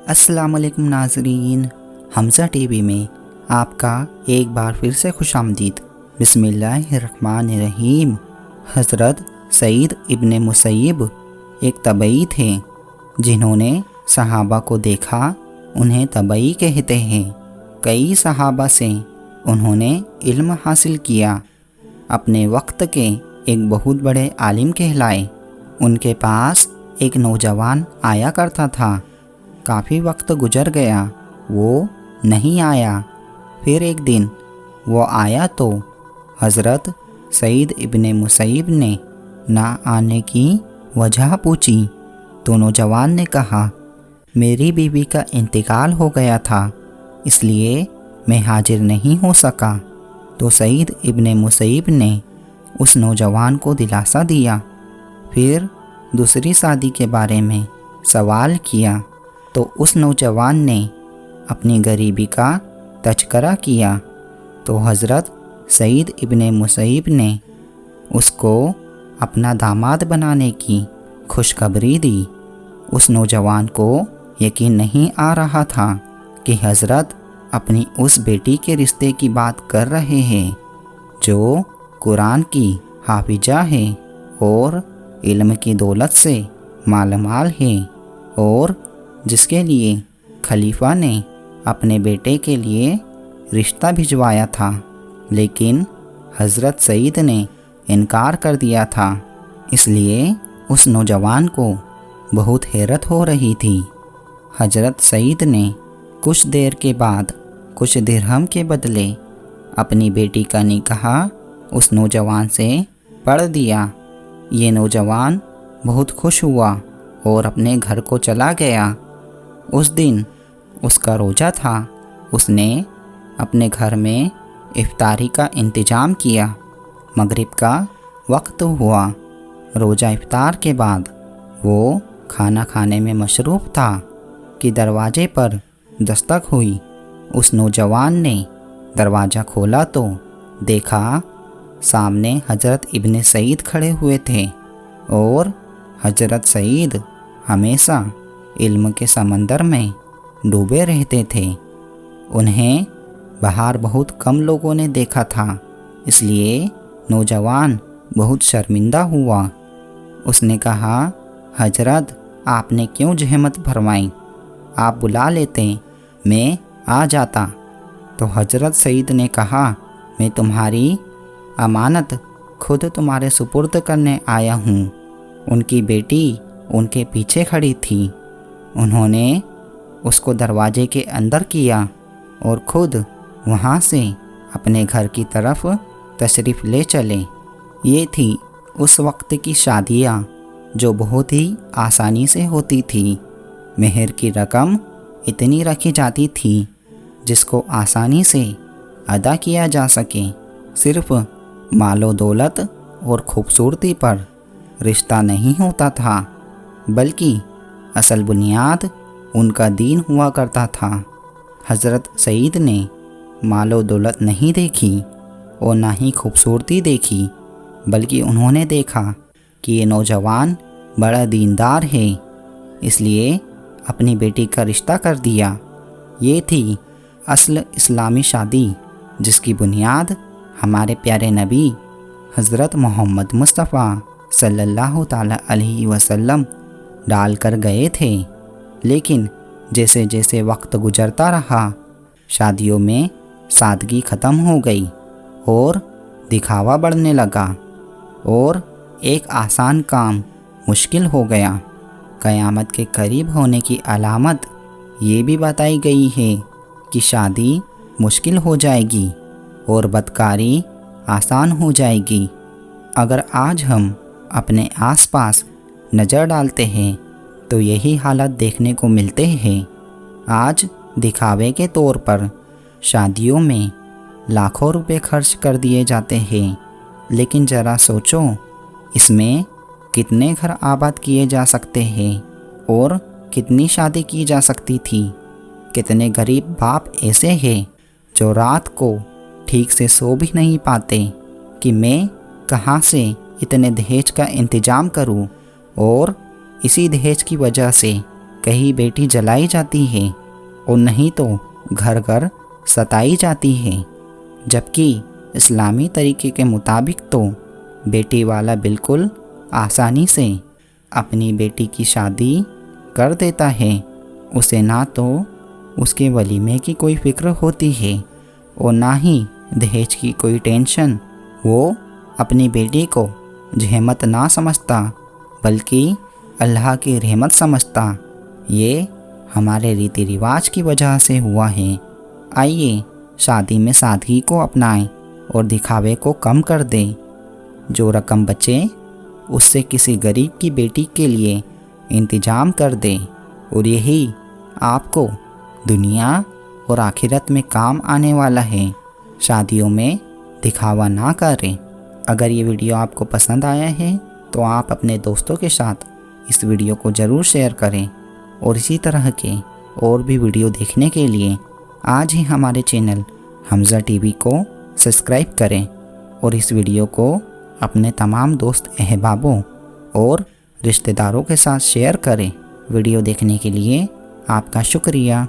अस्सलाम वालेकुम नाज़रीन, हमज़ा टीवी में आपका एक बार फिर से खुशामदीद। बिस्मिल्लाहिर्रहमानिर्रहीम। हज़रत सईद इब्ने मुसैयब एक तबई थे जिन्होंने सहाबा को देखा। उन्हें तबई कहते हैं। कई सहाबा से उन्होंने इल्म हासिल किया। अपने वक्त के एक बहुत बड़े आलिम कहलाए। उनके पास एक नौजवान आया करता था। काफ़ी वक्त गुजर गया, वो नहीं आया। फिर एक दिन वो आया तो हज़रत सईद इब्ने मुसैयब ने ना आने की वजह पूछी तो नौजवान ने कहा, मेरी बीवी का इंतकाल हो गया था, इसलिए मैं हाजिर नहीं हो सका। तो सईद इब्ने मुसैयब ने उस नौजवान को दिलासा दिया। फिर दूसरी शादी के बारे में सवाल किया तो उस नौजवान ने अपनी गरीबी का तज़किरा किया। तो हज़रत सईद इब्ने मुसैयब ने उसको अपना दामाद बनाने की खुशखबरी दी। उस नौजवान को यकीन नहीं आ रहा था कि हज़रत अपनी उस बेटी के रिश्ते की बात कर रहे हैं जो कुरान की हाफिजा है और इल्म की दौलत से मालमाल है और जिसके लिए खलीफा ने अपने बेटे के लिए रिश्ता भिजवाया था, लेकिन हज़रत सईद ने इनकार कर दिया था। इसलिए उस नौजवान को बहुत हैरत हो रही थी। हज़रत सईद ने कुछ देर के बाद कुछ दिरहम के बदले अपनी बेटी का निकाह उस नौजवान से पढ़ दिया। ये नौजवान बहुत खुश हुआ और अपने घर को चला गया। उस दिन उसका रोज़ा था। उसने अपने घर में इफ्तारी का इंतज़ाम किया। मगरिब का वक्त हुआ। रोज़ा इफ्तार के बाद वो खाना खाने में मशरूफ़ था कि दरवाजे पर दस्तक हुई। उस नौजवान ने दरवाज़ा खोला तो देखा सामने हज़रत इब्ने सईद खड़े हुए थे और हज़रत सईद हमेशा इल्म के समंदर में डूबे रहते थे। उन्हें बाहर बहुत कम लोगों ने देखा था, इसलिए नौजवान बहुत शर्मिंदा हुआ। उसने कहा, हज़रत आपने क्यों जहमत भरमाई? आप बुला लेते, मैं आ जाता। तो हज़रत सईद ने कहा, मैं तुम्हारी अमानत खुद तुम्हारे सुपुर्द करने आया हूँ। उनकी बेटी उनके पीछे खड़ी थी। उन्होंने उसको दरवाजे के अंदर किया और खुद वहाँ से अपने घर की तरफ तशरीफ़ ले चले। ये थी उस वक्त की शादियाँ जो बहुत ही आसानी से होती थी। मेहर की रकम इतनी रखी जाती थी जिसको आसानी से अदा किया जा सके। सिर्फ़ मालो दौलत और खूबसूरती पर रिश्ता नहीं होता था, बल्कि असल बुनियाद उनका दीन हुआ करता था। हज़रत सईद ने मालो दौलत नहीं देखी और ना ही खूबसूरती देखी, बल्कि उन्होंने देखा कि ये नौजवान बड़ा दीनदार है, इसलिए अपनी बेटी का रिश्ता कर दिया। ये थी असल इस्लामी शादी जिसकी बुनियाद हमारे प्यारे नबी हज़रत मोहम्मद मुस्तफ़ा सल्लल्लाहु ताला अलैहि वसल्लम डाल कर गए थे। लेकिन जैसे जैसे वक्त गुजरता रहा, शादियों में सादगी ख़त्म हो गई और दिखावा बढ़ने लगा और एक आसान काम मुश्किल हो गया। क़यामत के करीब होने की अलामत ये भी बताई गई है कि शादी मुश्किल हो जाएगी और बदकारी आसान हो जाएगी। अगर आज हम अपने आसपास नज़र डालते हैं तो यही हालत देखने को मिलते हैं। आज दिखावे के तौर पर शादियों में लाखों रुपए खर्च कर दिए जाते हैं, लेकिन ज़रा सोचो इसमें कितने घर आबाद किए जा सकते हैं और कितनी शादी की जा सकती थी। कितने गरीब बाप ऐसे हैं जो रात को ठीक से सो भी नहीं पाते कि मैं कहाँ से इतने दहेज का इंतज़ाम करूँ, और इसी दहेज की वजह से कहीं बेटी जलाई जाती है और नहीं तो घर घर सताई जाती है, जबकि इस्लामी तरीके के मुताबिक तो बेटी वाला बिल्कुल आसानी से अपनी बेटी की शादी कर देता है। उसे ना तो उसके वलीमे की कोई फ़िक्र होती है और ना ही दहेज की कोई टेंशन। वो अपनी बेटी को जहमत ना समझता बल्कि अल्लाह की रहमत समझता। ये हमारे रीति रिवाज की वजह से हुआ है। आइए शादी में सादगी को अपनाएं और दिखावे को कम कर दें। जो रकम बचे उससे किसी गरीब की बेटी के लिए इंतजाम कर दें और यही आपको दुनिया और आखिरत में काम आने वाला है। शादियों में दिखावा ना करें। अगर ये वीडियो आपको पसंद आया है तो आप अपने दोस्तों के साथ इस वीडियो को ज़रूर शेयर करें और इसी तरह के और भी वीडियो देखने के लिए आज ही हमारे चैनल हमज़ा टीवी को सब्सक्राइब करें और इस वीडियो को अपने तमाम दोस्त अहबाबों और रिश्तेदारों के साथ शेयर करें। वीडियो देखने के लिए आपका शुक्रिया।